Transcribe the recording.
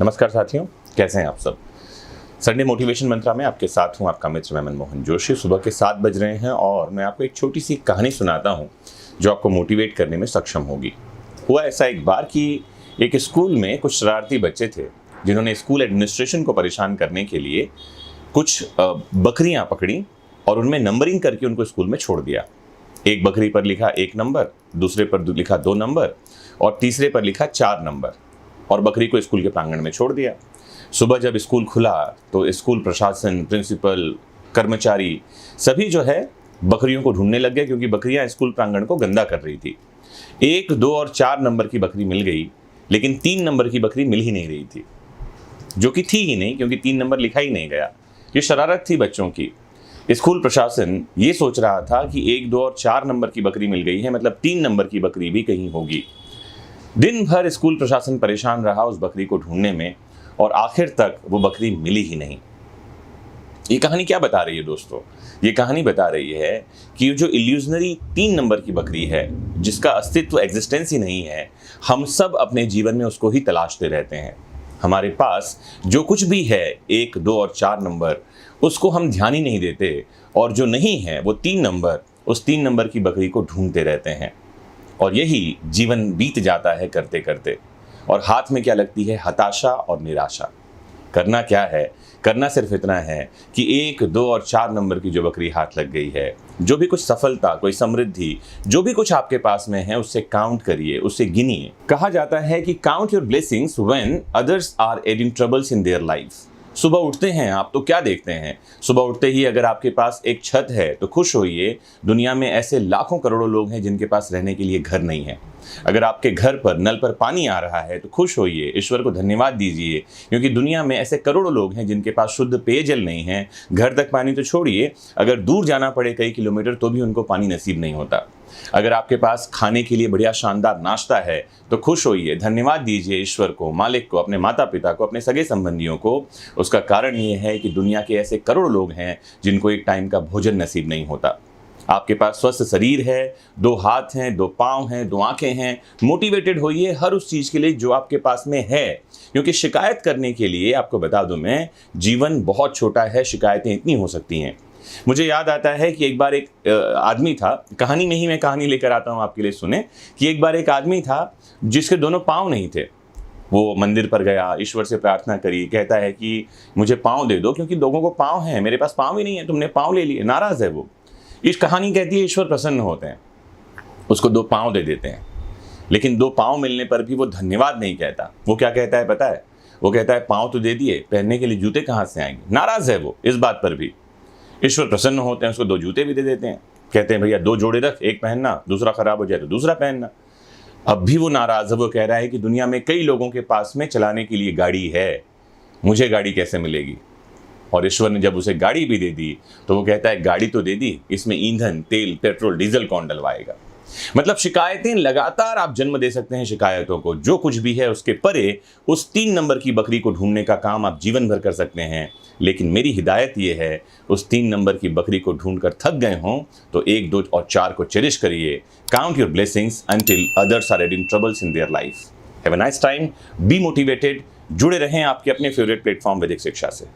नमस्कार साथियों, कैसे हैं आप सब। संडे मोटिवेशन मंत्रा में आपके साथ हूं, आपका मित्र मैं मनमोहन जोशी। सुबह के 7 बज रहे हैं और मैं आपको एक छोटी सी कहानी सुनाता हूं जो आपको मोटिवेट करने में सक्षम होगी। हुआ ऐसा एक बार कि एक स्कूल में कुछ शरारती बच्चे थे जिन्होंने स्कूल एडमिनिस्ट्रेशन को परेशान करने के लिए कुछ बकरियां पकड़ी और उनमें नंबरिंग करके उनको स्कूल में छोड़ दिया। एक बकरी पर लिखा 1 नंबर, दूसरे पर लिखा 2 नंबर और तीसरे पर लिखा 4 नंबर, और बकरी को स्कूल के प्रांगण में छोड़ दिया। सुबह जब स्कूल खुला तो स्कूल प्रशासन, प्रिंसिपल, कर्मचारी सभी जो है बकरियों को ढूंढने लग गए, क्योंकि बकरियां स्कूल प्रांगण को गंदा कर रही थी। 1, 2 और 4 नंबर की बकरी मिल गई, लेकिन 3 नंबर की बकरी मिल ही नहीं रही थी, जो कि थी ही नहीं, क्योंकि 3 नंबर लिखा ही नहीं गया। ये शरारत थी बच्चों की। स्कूल प्रशासन ये सोच रहा था कि 1, 2 और 4 नंबर की बकरी मिल गई है, मतलब 3 नंबर की बकरी भी कहीं होगी। दिन भर स्कूल प्रशासन परेशान रहा उस बकरी को ढूंढने में, और आखिर तक वो बकरी मिली ही नहीं। ये कहानी क्या बता रही है दोस्तों? ये कहानी बता रही है कि जो इल्यूजनरी 3 नंबर की बकरी है, जिसका अस्तित्व, एग्जिस्टेंस ही नहीं है, हम सब अपने जीवन में उसको ही तलाशते रहते हैं। हमारे पास जो कुछ भी है 1, 2 और 4 नंबर, उसको हम ध्यान ही नहीं देते, और जो नहीं है वो 3 नंबर, उस 3 नंबर की बकरी को ढूंढते रहते हैं। और यही जीवन बीत जाता है करते करते, और हाथ में क्या लगती है? हताशा और निराशा। करना क्या है? करना सिर्फ इतना है कि 1, 2 और 4 नंबर की जो बकरी हाथ लग गई है, जो भी कुछ सफलता, कोई समृद्धि, जो भी कुछ आपके पास में है, उससे काउंट करिए, उससे गिनिए। कहा जाता है कि count your blessings when others are in troubles in their life. सुबह उठते हैं आप तो क्या देखते हैं? सुबह उठते ही अगर आपके पास एक छत है तो खुश होइए। दुनिया में ऐसे लाखों करोड़ों लोग हैं जिनके पास रहने के लिए घर नहीं है। अगर आपके घर पर नल पर पानी आ रहा है तो खुश होइए, ईश्वर को धन्यवाद दीजिए, क्योंकि दुनिया में ऐसे करोड़ों लोग हैं जिनके पास शुद्ध पेयजल नहीं है। घर तक पानी तो छोड़िए, अगर दूर जाना पड़े कई किलोमीटर तो भी उनको पानी नसीब नहीं होता। अगर आपके पास खाने के लिए बढ़िया शानदार नाश्ता है तो खुश होइए, धन्यवाद दीजिए ईश्वर को, मालिक को, अपने माता पिता को, अपने सगे संबंधियों को। उसका कारण ये है कि दुनिया के ऐसे करोड़ों लोग हैं जिनको एक टाइम का भोजन नसीब नहीं होता। आपके पास स्वस्थ शरीर है, 2 हाथ हैं, 2 पाँव हैं, 2 आंखें हैं। मोटिवेटेड होइए हर उस चीज़ के लिए जो आपके पास में है, क्योंकि शिकायत करने के लिए, आपको बता दूं मैं, जीवन बहुत छोटा है, शिकायतें इतनी हो सकती हैं। मुझे याद आता है कि एक बार एक आदमी था, कहानी में ही मैं कहानी लेकर आता हूँ आपके लिए, सुने कि एक बार एक आदमी था जिसके दोनों पाँव नहीं थे। वो मंदिर पर गया, ईश्वर से प्रार्थना करी, कहता है कि मुझे पाँव दे दो, क्योंकि लोगों को पाँव हैं, मेरे पास पाँव ही नहीं है, तुमने पाँव ले लिए। नाराज़ है वो। इस कहानी कहती है ईश्वर प्रसन्न होते हैं, उसको 2 पाँव दे देते हैं, लेकिन 2 पाँव मिलने पर भी वो धन्यवाद नहीं कहता। वो क्या कहता है पता है? वो कहता है पाँव तो दे दिए, पहनने के लिए जूते कहाँ से आएंगे? नाराज़ है वो इस बात पर भी। ईश्वर प्रसन्न होते हैं, उसको 2 जूते भी दे देते हैं, कहते हैं भैया 2 जोड़े रख, एक पहनना, दूसरा खराब हो जाए तो दूसरा पहनना। अब भी वो नाराज़ है। वो कह रहा है कि दुनिया में कई लोगों के पास में चलाने के लिए गाड़ी है, मुझे गाड़ी कैसे मिलेगी? और ईश्वर ने जब उसे गाड़ी भी दे दी तो वो कहता है गाड़ी तो दे दी, इसमें ईंधन, तेल, पेट्रोल, डीजल कौन डलवाएगा? मतलब शिकायतें लगातार आप जन्म दे सकते हैं शिकायतों को। जो कुछ भी है उसके परे उस 3 नंबर की बकरी को ढूंढने का काम आप जीवन भर कर सकते हैं। लेकिन मेरी हिदायत ये है, उस 3 नंबर की बकरी को ढूंढकर थक गए हों तो 1, 2 और 4 को चेरिश करिए। Count your blessings until others are in troubles in their life. Have a nice time, be motivated. जुड़े रहें आपके अपने फेवरेट प्लेटफॉर्म वैदिक शिक्षा से।